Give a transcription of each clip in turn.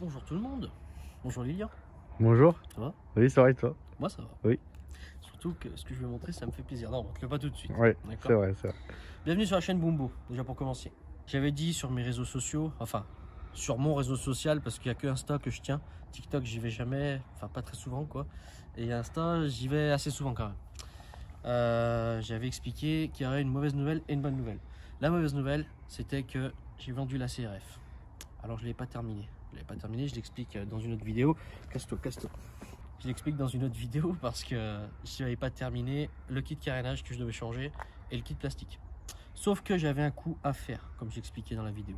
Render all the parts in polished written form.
Bonjour tout le monde. Bonjour Lilian. Bonjour. Ça va? Oui, ça va et toi? Moi ça va. Oui. Surtout que ce que je vais montrer, ça me fait plaisir. Non, on ne le pas tout de suite. Oui, c'est vrai, c'est vrai. Bienvenue sur la chaîne Bumbo, déjà pour commencer. J'avais dit sur mes réseaux sociaux, enfin sur mon réseau social, parce qu'il n'y a que Insta que je tiens. TikTok, j'y vais jamais, enfin pas très souvent quoi. Et Insta, j'y vais assez souvent quand même. J'avais expliqué qu'il y aurait une mauvaise nouvelle et une bonne nouvelle. La mauvaise nouvelle, c'était que j'ai vendu la CRF. Alors je ne l'ai pas terminé. Je l'explique dans une autre vidéo. Casse-toi. Je l'explique dans une autre vidéo parce que je n'avais pas terminé le kit carénage que je devais changer et le kit plastique. Sauf que j'avais un coup à faire, comme j'expliquais dans la vidéo.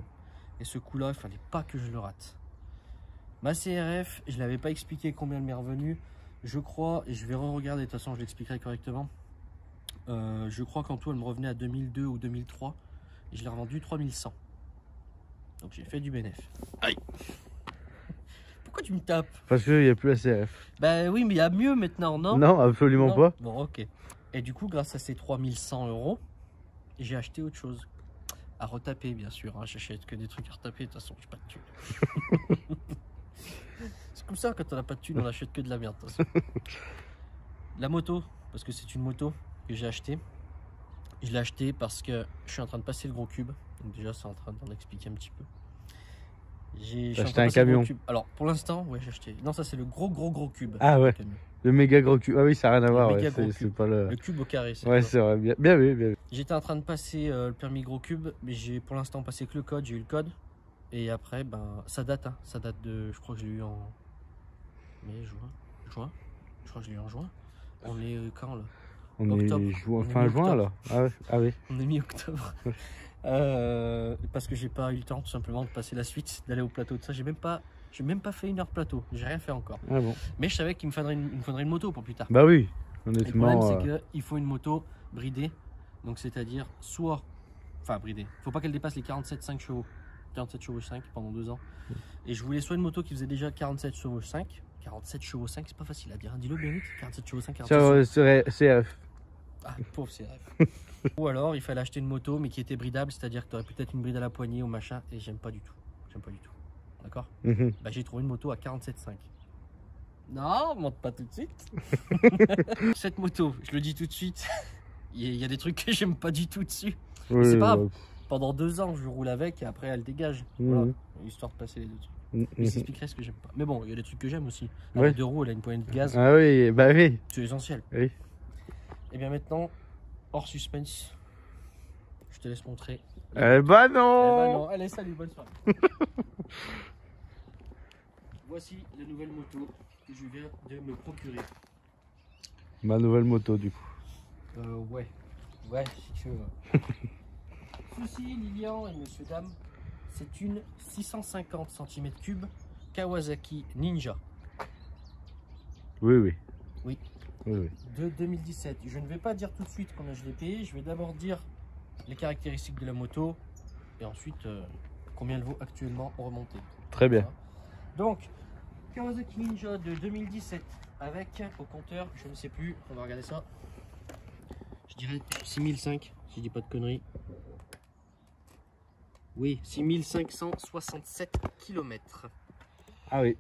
Et ce coup-là, il fallait pas que je le rate. Ma CRF, je ne l'avais pas expliqué combien elle m'est revenue. Je crois, et je vais re-regarder, de toute façon je l'expliquerai correctement. Je crois qu'en tout, elle me revenait à 2002 ou 2003. Et je l'ai revendue 3100. Donc j'ai fait du bénéf. Aïe! Pourquoi tu me tapes? Parce qu'il n'y a plus la CRF. Bah oui, mais il y a mieux maintenant, non? Non, absolument non. pas. Bon, ok. Et du coup, grâce à ces 3100 €, j'ai acheté autre chose. À retaper, bien sûr. Hein. J'achète que des trucs à retaper, de toute façon, j'ai pas de thunes. C'est comme ça, quand on n'a pas de thunes, on achète que de la merde, de toute façon. La moto, parce que c'est une moto que j'ai achetée. Je l'ai acheté parce que je suis en train de passer le gros cube. Donc déjà, c'est en train d'en expliquer un petit peu. J'ai acheté un camion. Alors pour l'instant, ouais, j'ai acheté. Non, ça c'est le gros cube. Ah ouais. Le méga gros cube. Ah oui, ça n'a rien à voir. Ouais. C'est pas le cube au carré. Ouais, c'est vrai. Bien vu. J'étais en train de passer le permis gros cube, mais j'ai pour l'instant passé que le code. J'ai eu le code. Et après, ben, ça date. Hein. Ça date de. Je crois que je l'ai eu en mai, juin. Je crois que je l'ai eu en juin. On est quand là? On octobre. est fin juin là. Ah oui. On est mi-octobre. Parce que j'ai pas eu le temps tout simplement de passer la suite, d'aller au plateau de ça. J'ai même pas fait 1 heure de plateau. J'ai rien fait encore. Ah bon. Mais je savais qu'il me faudrait une moto pour plus tard. Bah oui, Et honnêtement. le problème c'est qu'il faut une moto bridée. Donc c'est-à-dire soit, enfin bridée. Faut pas qu'elle dépasse les 47,5 chevaux. 47 chevaux 5 pendant 2 ans. Et je voulais soit une moto qui faisait déjà 47 chevaux 5. 47 chevaux 5, c'est pas facile à dire. Dis-le bien vite. 47 chevaux 5, 47 chevaux. CRF. Ah, pauvre CRF. Ou alors il fallait acheter une moto mais qui était bridable, c'est-à-dire que tu aurais peut-être une bride à la poignée ou machin, et j'aime pas du tout. D'accord? Bah, j'ai trouvé une moto à 47,5. Non, monte pas tout de suite. Cette moto, je le dis tout de suite, il y a des trucs que j'aime pas du tout dessus. Oui, c'est pas grave. Pendant 2 ans, je roule avec et après elle dégage. Voilà, histoire de passer les deux trucs. Je t'expliquerai ce que j'aime pas. Mais bon, il y a des trucs que j'aime aussi. La 2 roues, elle a une poignée de gaz. Ah oui, bah oui. C'est essentiel. Oui. Et bien maintenant, hors suspense, je te laisse montrer. Bah non. Allez, salut, bonne soirée. Voici la nouvelle moto que je viens de me procurer. Ma nouvelle moto du coup. Ouais, si tu veux. Ceci, Lilian et monsieur dame, c'est une 650 cm3 Kawasaki Ninja. Oui. De 2017. Je ne vais pas dire tout de suite combien je l'ai payé. Je vais d'abord dire les caractéristiques de la moto et ensuite combien elle vaut actuellement en remontée. Très bien. Donc, Kawasaki Ninja de 2017 avec au compteur, je ne sais plus, on va regarder ça. Je dirais 6005, si je dis pas de conneries. Oui, 6567 km. Ah oui.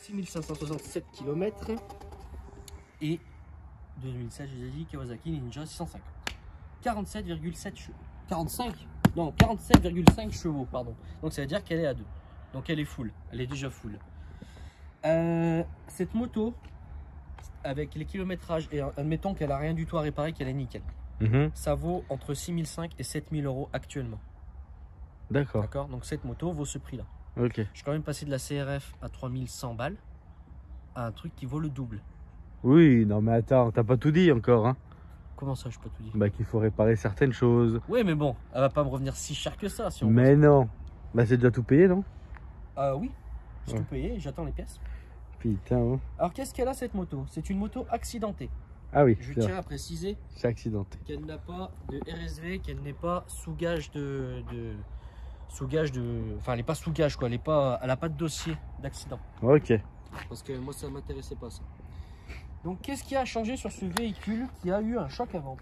6567 km. Et 2016, je vous ai dit, Kawasaki Ninja 650. 47,7 chevaux. 45? Non, 47,5 chevaux, pardon. Donc ça veut dire qu'elle est à 2. Donc elle est full. Elle est déjà full. Cette moto, avec les kilométrages, et admettons qu'elle a rien du tout à réparer, qu'elle est nickel. Ça vaut entre 6005 et 7000 € actuellement. D'accord. Donc cette moto vaut ce prix-là. Ok. Je suis quand même passé de la CRF à 3100 balles à un truc qui vaut le double. Oui, non mais attends, t'as pas tout dit encore, hein. Comment ça, je peux tout dire? Bah qu'il faut réparer certaines choses. Oui, mais bon, elle va pas me revenir si cher que ça. Si on mais non. Bah c'est déjà tout payé, non? Oui, j'ai tout payé, j'attends les pièces. Putain, hein. Alors qu'est-ce qu'elle a cette moto? C'est une moto accidentée. Ah oui. Je tiens à préciser c'est accidenté. qu'elle n'a pas de RSV, qu'elle n'est pas sous gage enfin elle n'est pas sous gage quoi, elle n'a pas de dossier d'accident. Ok. Parce que moi ça m'intéressait pas ça. Donc qu'est-ce qui a changé sur ce véhicule qui a eu un choc avant?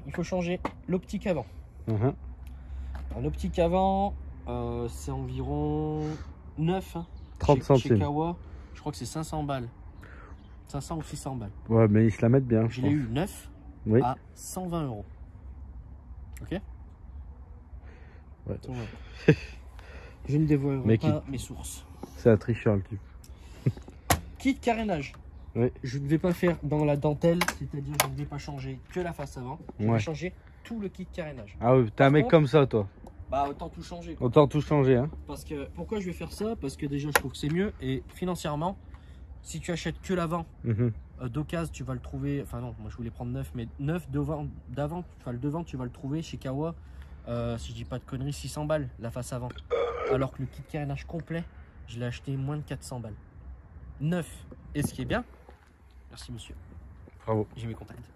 Il faut changer l'optique avant. L'optique avant c'est environ 9, hein. 30 Chez centimes. Kawa, je crois que c'est 500 balles. 500 ou 600 balles. Ouais, mais ils se la mettent bien. Je l'ai eu neuf Oui. à 120 euros. Ok. Ouais. Je ne dévoilerai Mais pas mes sources. C'est un tricheur le type. Kit carénage. Oui. Je ne vais pas faire dans la dentelle, c'est-à-dire je ne vais pas changer que la face avant. Je Ouais. vais changer tout le kit carénage. Ah oui, t'es un mec contre- comme ça toi. Bah autant tout changer. Quoi. Autant tout changer hein. Parce que pourquoi je vais faire ça? Parce que déjà je trouve que c'est mieux et financièrement, si tu achètes que l'avant, Mhm. d'occasion tu vas le trouver. Enfin non, moi je voulais prendre neuf, mais neuf d'avant, enfin le devant tu vas le trouver chez Kawa. Si je dis pas de conneries, 600 balles la face avant. Alors que le kit carénage complet, je l'ai acheté moins de 400 balles. Neuf. Et ce qui est bien, merci monsieur, Bravo. j'ai mes contacts.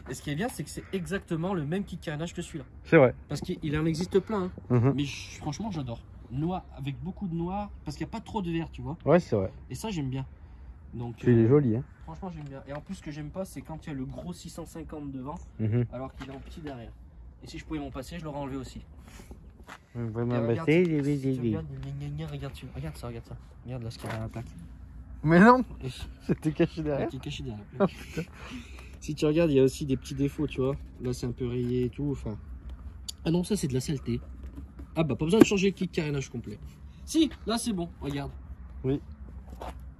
Et ce qui est bien, c'est que c'est exactement le même kit carénage que celui-là. C'est vrai. Parce qu'il en existe plein, hein. Mhm. Mais franchement j'adore. Noir, avec beaucoup de noir, parce qu'il n'y a pas trop de vert, tu vois. Ouais, c'est vrai. Et ça j'aime bien. Donc, Puis il est joli hein. franchement j'aime bien. Et en plus ce que j'aime pas, c'est quand il y a le gros 650 devant, Mhm. alors qu'il est en petit derrière. Et si je pouvais m'en passer, je l'aurais enlevé aussi. Vraiment, Et bah, regarde, c'est- si tu regardes, regarde ça, regarde ça, regarde ça. Regarde là ce qu'il y a dans la plaque. Mais non, Et- c'était caché derrière. qui est caché derrière la plaque. Si tu regardes, il y a aussi des petits défauts, tu vois. Là, c'est un peu rayé et tout. Enfin. Ah non, ça, c'est de la saleté. Ah bah, pas besoin de changer le kit carénage complet. Si, là, c'est bon. Regarde.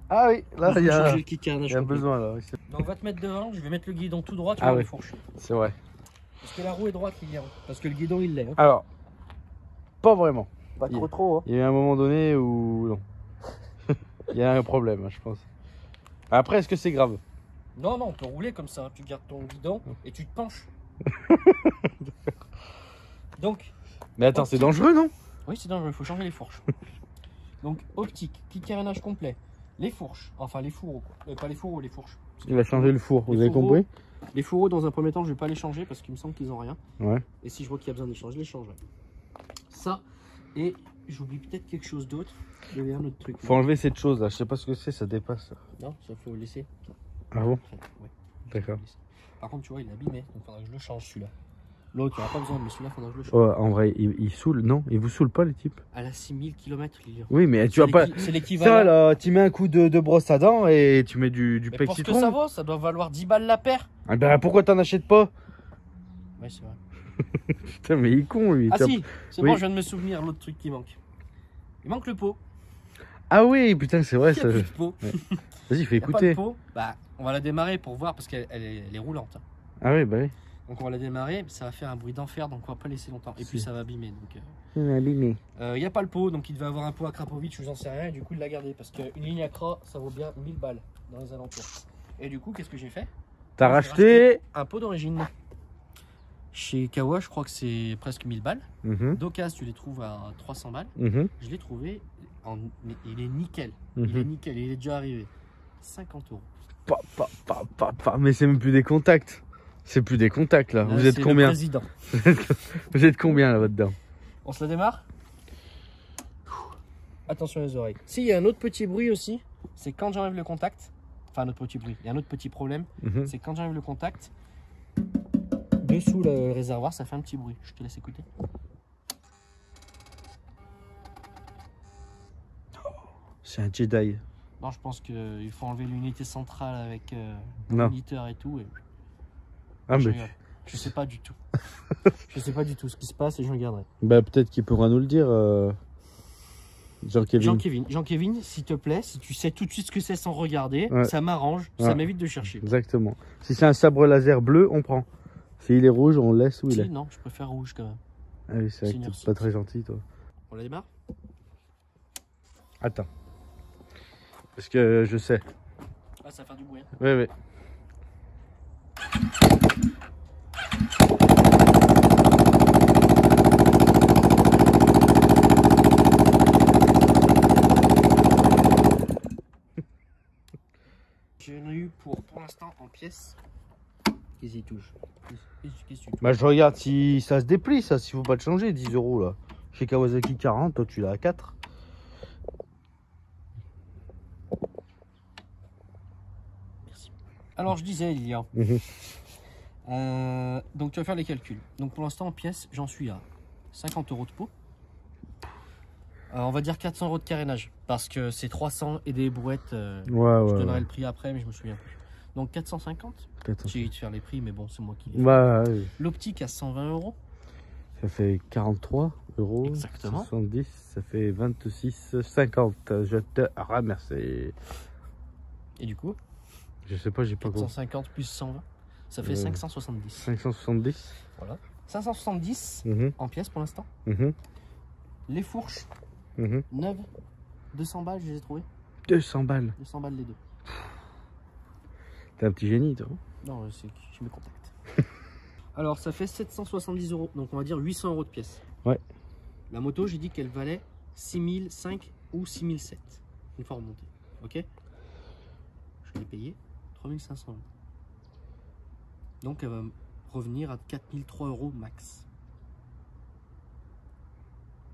Ah oui, là On peut il y a, changer le kit carénage il y a complet. besoin là. Donc, on va te mettre devant. Je vais mettre le guidon tout droit. Tu Ah vois ouais. les fourches. C'est vrai. Parce que la roue est droite, il y a. Parce que le guidon, il l'est. Hein. Alors, pas vraiment. Pas il- trop. Hein. Il y a eu un moment donné où non. Il y a un problème, hein, je pense. Après, est-ce que c'est grave? Non, non, on peut rouler comme ça. Tu gardes ton guidon et tu te penches. Donc, Mais attends, c'est dangereux, non? oui, c'est dangereux, il faut changer les fourches. Donc, optique, kit carénage complet, les fourches, enfin les fourreaux, quoi. Pas les fourreaux, les fourches. Parce que Il a changé le four, vous les avez fourreaux, compris? Les fourreaux, dans un premier temps, je vais pas les changer parce qu'il me semble qu'ils ont rien. Ouais. Et si je vois qu'il y a besoin de les changer, je les changerai. Ça, et j'oublie peut-être quelque chose d'autre. Il y avait un autre truc. Faut enlever cette chose là, je sais pas ce que c'est, ça dépasse. Non, ça faut le laisser. Ah bon? Ouais, D'accord. par contre, tu vois, il est abîmé, donc il faudra que je le change celui-là. L'autre, il n'y aura pas besoin, mais celui-là, il faudra que je le change. Oh, en vrai, il saoule, non? Il vous saoule pas les types? Elle a 6000 km, Lilian. Oui, mais tu vas pas. C'est Ça l'équivalent. là, tu mets un coup de brosse à dents et tu mets du Mais pec pour ce que citron. ça vaut, ça doit valoir 10 balles la paire. Ah ben pourquoi t'en achètes pas? Ouais, c'est vrai. Putain, mais il est con lui. Ah Tiens. si, c'est Oui. bon, je viens de me souvenir, l'autre truc qui manque. Il manque le pot. Ah oui, putain, c'est vrai Il n'y a ça. plus de pot. Vas-y, fais Il y a pas de écouter. pot. Bah, on va la démarrer pour voir parce qu'elle elle est roulante. Ah oui, bah oui. Donc on va la démarrer, ça va faire un bruit d'enfer, donc on va pas laisser longtemps. Et puis Si. ça va abîmer. Donc Il est abîmé. il n'y a pas le pot, donc il devait avoir un pot à Krapovic, je vous en sais rien, et du coup il l'a gardé parce qu'une ligne Accra, ça vaut bien 1000 balles dans les alentours. Et du coup, qu'est-ce que j'ai fait? T'as J'ai racheté. un pot d'origine. Chez Kawa, je crois que c'est presque 1000 balles. Mhm, D'occasion, tu les trouves à 300 balles. mhm, Je l'ai trouvé, mais il est nickel. mhm. Il est nickel, il est déjà arrivé. 50 euros. Mais c'est même plus des contacts. C'est plus des contacts là. Là, Vous êtes c'est le combien? président. Vous êtes combien là dedans? On se la démarre? Attention les oreilles. Si, il y a un autre petit bruit aussi, c'est quand j'enlève le contact. Enfin, un autre petit bruit. Il y a un autre petit problème, Mhm. c'est quand j'enlève le contact, dessous le réservoir, ça fait un petit bruit. Je te laisse écouter. C'est un Jedi. Non, je pense qu'il faut enlever l'unité centrale avec le Non. moniteur et tout. Et... Ah je mais. regarde. Je sais pas du tout. Je sais pas du tout ce qui se passe et je regarderai. Bah peut-être qu'il pourra nous le dire. Jean-Kévin. Jean-Kévin, s'il te plaît, si tu sais tout de suite ce que c'est sans regarder, Ouais. ça m'arrange, ça Ouais. m'évite de chercher. Exactement. Si c'est un sabre laser bleu, on prend. S'il est rouge, on laisse où il Si, est. non, je préfère rouge quand même. Ah oui, c'est vrai que Seigneur, t'es pas très gentil toi. On la démarre? Attends. Parce que je sais. Ah, ça va faire du bruit. Hein. Ouais, ouais. J'en ai eu pour l'instant en pièces. Qu'est-ce qu'il touche? Qu'est-ce que tu touches? Bah je regarde si ça se déplie ça, s'il faut pas te changer, 10 euros là. Chez Kawasaki 40, toi tu l'as à 4. Merci. Alors je disais, Lilian. Donc tu vas faire les calculs. Donc pour l'instant en pièces, j'en suis à 50 euros de pot. On va dire 400 € de carénage. Parce que c'est 300 et des brouettes. Je Ouais. donnerai le prix après, mais je me souviens plus. Donc 450. 400. J'ai eu de faire les prix, mais bon, c'est moi qui les fais. Bah, oui. L'optique à 120 €. Ça fait 43 €. Exactement. 70, ça fait 26,50. Je te remercie. Et du coup, Je sais pas, j'ai pas compris. 450 plus 120, ça fait 570. 570. Voilà. 570 Mhm, en pièces pour l'instant. mhm, Les fourches, mhm. neuves, 200 balles, je les ai trouvées. 200 balles. 200 balles les deux. T'es un petit génie, toi. Non, c'est que je me contacte. Alors, ça fait 770 €. Donc, on va dire 800 € de pièces. Ouais. La moto, j'ai dit qu'elle valait 6005 ou 6007. Une fois remontée. Ok. Je l'ai payé 3500 €. Donc, elle va me revenir à 4003 € max.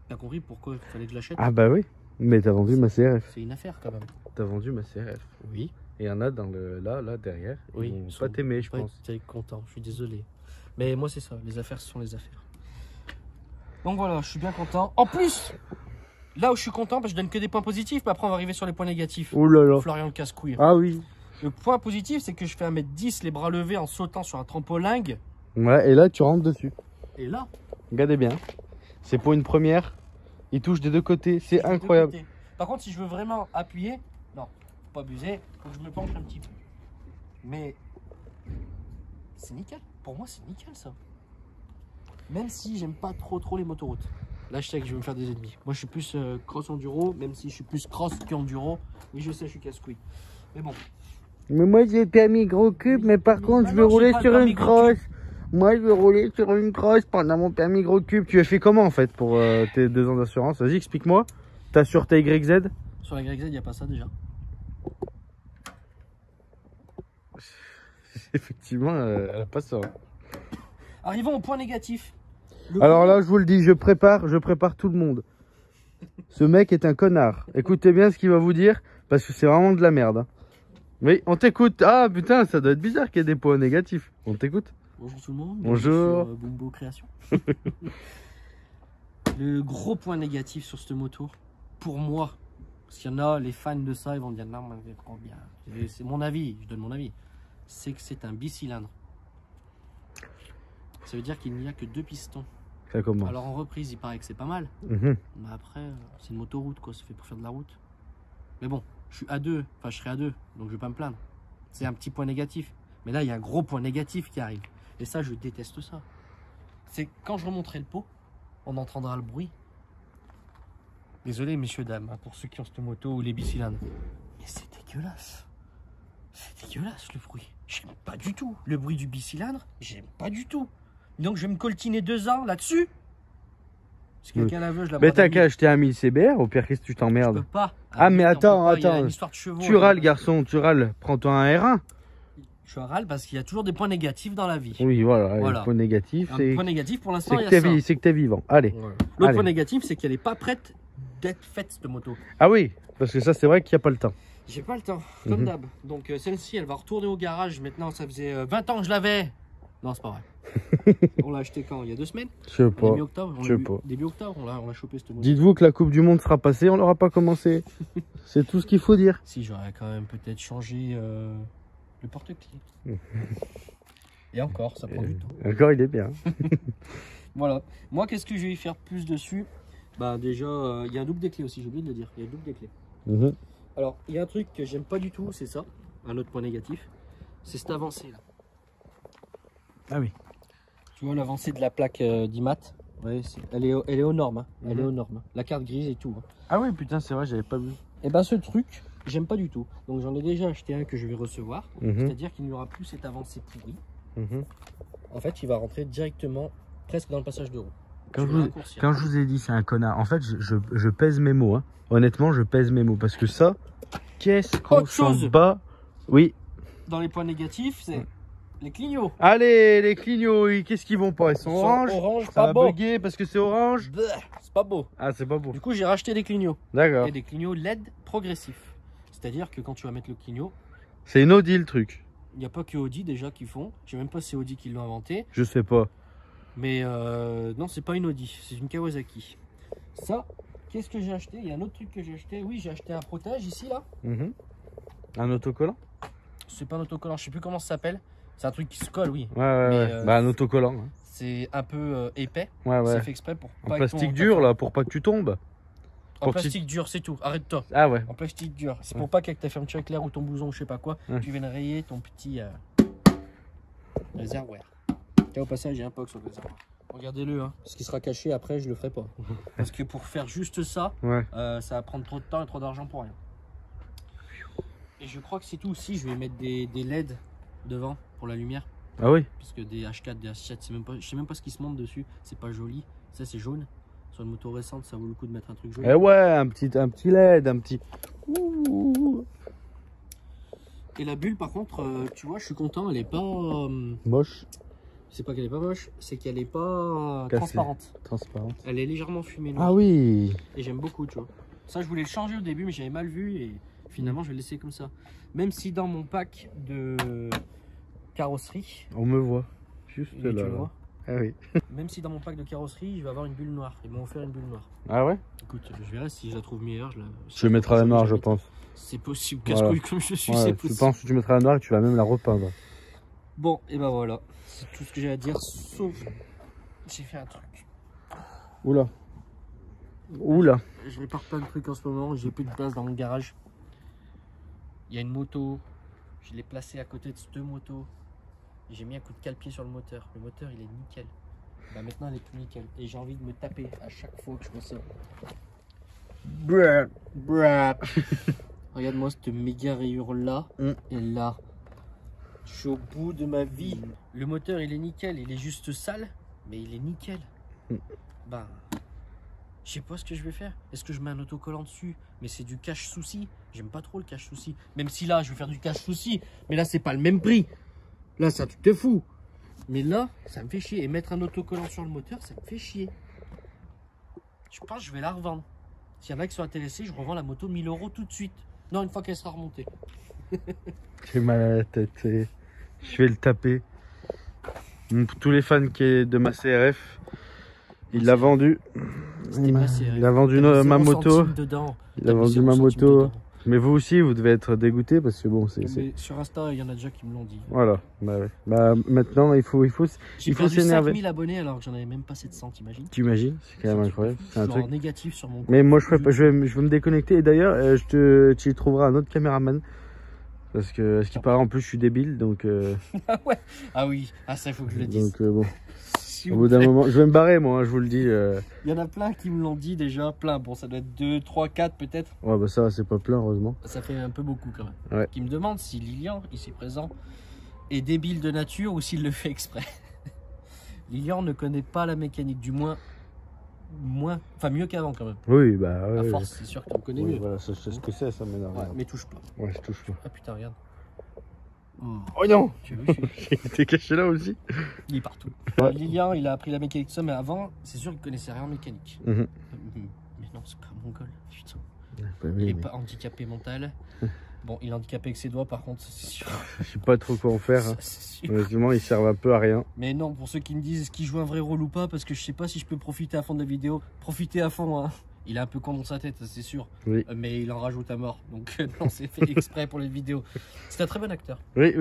T'as compris pourquoi il fallait que je l'achète? Ah bah oui. Mais t'as vendu ma CRF. C'est une affaire quand même. T'as vendu ma CRF. Oui. Et il y en a dans le là derrière. Oui. Ils vont pas t'aimer, je pense. Tu es content, je suis désolé. Mais moi, c'est ça. Les affaires, ce sont les affaires. Donc voilà, je suis bien content. En plus, là où je suis content, je donne que des points positifs, mais après, on va arriver sur les points négatifs. Oh là là. Florian le casse-couille. Ah oui. Le point positif, c'est que je fais 1m10, les bras levés en sautant sur un trampolingue. Ouais, et là tu rentres dessus. Et là, Regardez bien. C'est pour une première. Il touche des deux côtés. C'est des deux incroyable. côtés. Par contre, si je veux vraiment appuyer, non, faut pas abuser, faut que je me penche un petit peu. Mais c'est nickel. Pour moi, c'est nickel ça. Même si j'aime pas trop les motoroutes. Là, je sais que je vais me faire des ennemis. Moi, je suis plus cross enduro, même si je suis plus cross qu'enduro. Oui, je sais, je suis casse-couille. Mais bon. Mais moi j'ai le permis gros cube, mais par contre je vais rouler sur une crosse. Moi je vais rouler sur une crosse pendant mon permis gros cube. Tu as fait comment en fait pour tes 2 ans d'assurance? Vas-y, explique-moi. T'as sur ta YZ? Sur la YZ, il n'y a pas ça déjà. Effectivement, elle a pas ça. Arrivons au point négatif. Alors là, je vous le dis, je prépare tout le monde. Ce mec est un connard. Écoutez bien ce qu'il va vous dire, parce que c'est vraiment de la merde. Hein. Oui, on t'écoute. Ah putain, ça doit être bizarre qu'il y ait des points négatifs. On t'écoute. Bonjour tout le monde. Bonjour. Sur Bumbo Création. Le gros point négatif sur cette moto, pour moi, parce qu'il y en a, les fans de ça, ils vont dire non, mais c'est trop bien. C'est mon avis, je donne mon avis. C'est que c'est un bicylindre. Ça veut dire qu'il n'y a que 2 pistons. Ça commence. Alors en reprise, il paraît que c'est pas mal. Mhm. Mais après, c'est une motoroute, quoi. C'est fait pour faire de la route. Mais bon, je suis à 2. Enfin, je serai à 2. Donc je vais pas me plaindre. C'est un petit point négatif. Mais là, il y a un gros point négatif qui arrive. Et ça, je déteste ça. C'est quand je remonterai le pot, on entendra le bruit. Désolé, messieurs, dames, hein, pour ceux qui ont cette moto ou les bicylindres. Mais c'est dégueulasse. C'est dégueulasse le bruit. J'aime pas du tout. Le bruit du bicylindre, j'aime pas du tout. Donc je vais me coltiner 2 ans là-dessus. Si quelqu'un la veut, je la Mais prends t'as d'un qu'à acheter un 1000 CBR, au pire, qu'est-ce que tu Je t'emmerdes? peux pas. Ah, mais on peut attends, pas, il y a attends. une histoire de chevaux, Tu râles, garçon, tu râles. Prends-toi un R1. Je râle parce qu'il y a toujours des points négatifs dans la vie. Oui, voilà. Voilà. Le point négatif, Un c'est point négatif pour l'instant, il y a que ça. c'est que t'es vivant. Allez. Voilà. L'autre Allez. point négatif, c'est qu'elle n'est pas prête d'être faite, cette moto. Ah oui, parce que ça, c'est vrai qu'il n'y a pas le temps. J'ai pas le temps, comme Mhm. d'hab. Donc celle-ci, elle va retourner au garage. Maintenant, ça faisait 20 ans que je l'avais. Non, c'est pas vrai. On l'a acheté quand? Il y a 2 semaines? Je sais On est pas. mi-octobre. Je sais pas. Début octobre, on l'a chopé cette moto. Dites-vous que la Coupe du Monde sera passée, on l'aura pas commencé. C'est tout ce qu'il faut dire. Si, j'aurais quand même peut-être changé le porte-clés. Et encore, ça prend du temps. Encore, il est bien. Voilà. Moi, qu'est-ce que je vais y faire plus dessus? Bah déjà, il y a un double des clés aussi, j'ai oublié de le dire. Il y a un double des clés. Mhm. Alors, il y a un truc que j'aime pas du tout, c'est ça. Un autre point négatif. C'est cette avancée là. Ah oui. Tu vois l'avancée de la plaque d'IMAT? Ouais, elle est aux normes. Hein. Elle est Mhm. aux normes. La carte grise et tout. Hein. Ah oui, putain, c'est vrai, j'avais pas vu. Et ben ce truc, j'aime pas du tout. Donc j'en ai déjà acheté un que je vais recevoir. Mhm. C'est-à-dire qu'il n'y aura plus cette avancée pourrie. Mhm. En fait, il va rentrer directement presque dans le passage de roue. Quand vais je, vous, raccourcir. quand je vous ai dit c'est un connard, en fait je pèse mes mots. Hein. Honnêtement, je pèse mes mots. Parce que ça, qu'est-ce qu'on Autre s'en chose. bat. Oui. Dans les points négatifs, c'est les clignots. Allez, les clignots, qu'est-ce qu'ils vont pas? Ils sont Ils sont orange. orange, Ça pas va beau. bugger parce que c'est orange. Bleh, c'est pas beau. Ah, c'est pas beau. Du coup, j'ai racheté des clignots. D'accord. Et des clignots LED progressifs. C'est-à-dire que quand tu vas mettre le clignot, C'est une Audi le truc. il n'y a pas que Audi déjà qui font. Je sais même pas si c'est Audi qui l'ont inventé. Je sais pas. Mais non, c'est pas une Audi, c'est une Kawasaki. Ça, Qu'est-ce que j'ai acheté? Il y a un autre truc que j'ai acheté. Oui, j'ai acheté un protège ici, là. Un autocollant? C'est pas un autocollant, je sais plus comment ça s'appelle. C'est un truc qui se colle, oui. Ouais, ouais. Bah, un autocollant. Hein. C'est un peu épais. Ouais, ouais. C'est fait exprès pour En pas plastique dur, là, pour pas que tu tombes. En plastique dur, c'est tout. Arrête-toi. Ah ouais. En plastique dur. C'est pour pas qu'avec ta fermeture éclair ou ton blouson ou je sais pas quoi, tu viennes rayer ton petit réservoir. Tiens, au passage, j'ai un POC sur le réservoir. Regardez-le, hein. Ce qui sera caché après, je le ferai pas. Parce que pour faire juste ça, ça va prendre trop de temps et trop d'argent pour rien. Et je crois que c'est tout. Si, je vais mettre des LED devant pour la lumière. Ah oui. Parce que des H4, des H7, je sais même pas ce qui se monte dessus. C'est pas joli. Ça, c'est jaune. Sur une moto récente, ça vaut le coup de mettre un truc jaune. Eh ouais, un petit LED, un petit. Et la bulle, par contre, tu vois, je suis content. Elle est pas moche. C'est pas qu'elle est pas moche, c'est qu'elle est pas transparente. Elle est légèrement fumée. Ah oui. Et j'aime beaucoup, tu vois. Ça, je voulais le changer au début, mais j'avais mal vu et finalement, je vais le laisser comme ça. Même si dans mon pack de carrosserie, on me voit juste là. Tu le vois. Ah oui. Même si dans mon pack de carrosserie, je vais avoir une bulle noire. Ils m'ont offert une bulle noire. Ah ouais. Écoute, je verrai si je la trouve meilleure. Je mettrai la noire, je pense. C'est possible. Casse-couille comme je suis, c'est possible. Je pense que tu mettras la noire et tu vas même la repeindre. Bon, et ben voilà. C'est tout ce que j'ai à dire, sauf j'ai fait un truc. Oula. Oula. Je répare plein de trucs en ce moment. J'ai plus de place dans mon garage. Il y a une moto. Je l'ai placée à côté de deux motos. J'ai mis un coup de cale-pied sur le moteur. Le moteur, il est nickel. Bah maintenant, elle est plus nickel. Et j'ai envie de me taper à chaque fois que je ressors. Regarde-moi cette méga rayure là. Et là. Je suis au bout de ma vie. Le moteur, il est nickel. Il est juste sale, mais il est nickel. Bah, je sais pas ce que je vais faire. Est-ce que je mets un autocollant dessus? Mais c'est du cache souci. J'aime pas trop le cache souci. Même si là, je vais faire du cache souci. Mais là, c'est pas le même prix. Là, c'est un truc de fou. Mais là, ça me fait chier. Et mettre un autocollant sur le moteur, ça me fait chier. Je pense que je vais la revendre. S'il y en a qui sont intéressés, je revends la moto 1000 € tout de suite. Non, une fois qu'elle sera remontée. J'ai mal à la tête. Je vais le taper. Pour tous les fans de ma CRF, il l'a vendu. Il a vendu ma moto. Il a vendu ma moto. Mais vous aussi, vous devez être dégoûté parce que bon, c'est. Sur Insta, il y en a déjà qui me l'ont dit. Voilà. Bah, ouais. Bah maintenant, il faut s'énerver. 5000 abonnés alors que j'en avais même pas 700, t'imagines? T'imagines? C'est quand même incroyable. C'est un truc négatif sur mon. Mais moi, je vais me déconnecter. Et d'ailleurs, tu y trouveras un autre caméraman. Parce que, ce qui paraît, en plus, je suis débile, donc. Ah ouais. Ah oui. Ah ça, il faut que je le dise. Donc bon. Au bout d'un moment, je vais me barrer, moi, hein, je vous le dis. Il y en a plein qui me l'ont dit déjà, plein. Bon, ça doit être 2, 3, 4 peut-être. Ouais, bah ça, c'est pas plein, heureusement. Ça fait un peu beaucoup quand même. Ouais. Qui me demande si Lilian, ici présent, est débile de nature ou s'il le fait exprès. Lilian ne connaît pas la mécanique, du moins, mieux qu'avant quand même. Oui, bah ouais. À force, c'est sûr que tu me connais mieux. Voilà, ça, je sais ce que c'est, ça m'énerve. Ouais, mais touche pas. Ouais, je touche pas. Ah putain, regarde. Oh non! Tu as vu, t'es caché là aussi? Il est partout. Lilian, il a appris la mécanique, ça, mais avant, c'est sûr qu'il connaissait rien en mécanique. Mais non, c'est pas un mongol, putain. Bah, il est pas handicapé mental. Bon, il est handicapé avec ses doigts, par contre, c'est sûr. Je sais pas trop quoi en faire. Hein. Sûr. Honnêtement, ils servent un peu à rien. Mais non, pour ceux qui me disent est-ce qu'il joue un vrai rôle ou pas, parce que je sais pas si je peux profiter à fond de la vidéo. Profiter à fond, hein. Il est un peu con dans sa tête, c'est sûr. Oui. Mais il en rajoute à mort. Donc non, c'est fait exprès pour les vidéos. C'est un très bon acteur. Oui.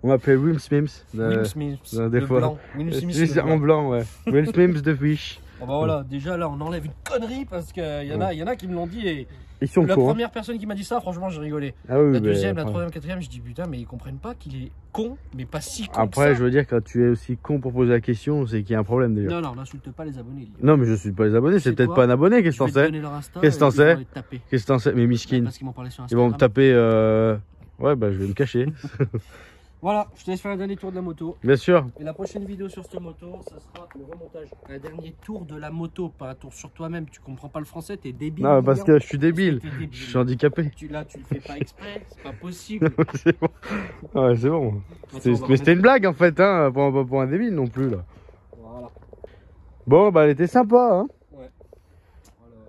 On m'appelle Will Smith. Will Smith. Des fois. Blanc. Will Smith. En blanc, ouais. Will Smith de Fish. Bon bah voilà, déjà là on enlève une connerie parce qu'il y en a qui me l'ont dit et ils sont la cons, première personne qui m'a dit ça, franchement j'ai rigolé. Ah oui, la deuxième, la troisième, quatrième, je dis putain mais ils comprennent pas qu'il est con, mais pas si con. Après, que ça. je veux dire, quand tu es aussi con pour poser la question, c'est qu'il y a un problème déjà. Non, n'insulte pas les abonnés. Non, mais je suis pas les abonnés, c'est peut-être pas un abonné, qu'est-ce que t'en sais? Qu'est-ce que t'en sais? Qu'est-ce que t'en sais? Mais miskin. Parce qu'ils m'ont parlé sur Ils vont me taper. Ouais, bah je vais me cacher. Voilà, je te laisse faire un dernier tour de la moto. Bien sûr. Et la prochaine vidéo sur cette moto, ça sera le remontage. Un dernier tour de la moto, pas un tour sur toi-même. Tu comprends pas le français, t'es débile. Non, parce que je suis débile. Je suis handicapé. Là, tu le fais pas exprès, c'est pas possible. C'est bon. Ouais, c'est bon. Mais c'était une blague en fait, hein, pour un débile non plus là. Voilà. Bon, bah elle était sympa, hein. Ouais. Voilà.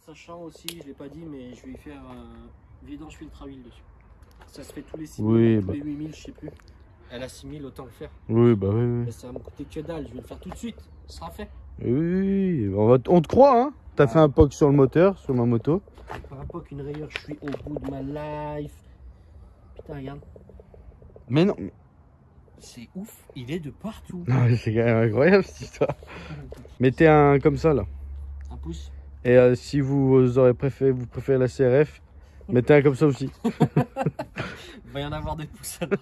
Sachant aussi, je l'ai pas dit, mais je vais y faire un vidange filtre à huile dessus. Ça se fait tous les 6 000, oui, tous les 8 000, je sais plus. Elle a 6 000, autant le faire. Oui, bah oui. Mais ça va me coûter que dalle, je vais le faire tout de suite. Ce sera fait. Oui, on te croit, hein. T'as fait un POC sur le moteur, sur ma moto. Par rapport qu'une rayure, je suis au bout de ma life. Putain, regarde. Mais non, C'est ouf, il est de partout. non, mais c'est quand même incroyable cette histoire. Mettez un comme ça là. Un pouce. Et si vous aurez préféré, vous préférez la CRF, mettez un comme ça aussi. Il va y en avoir des pouces alors.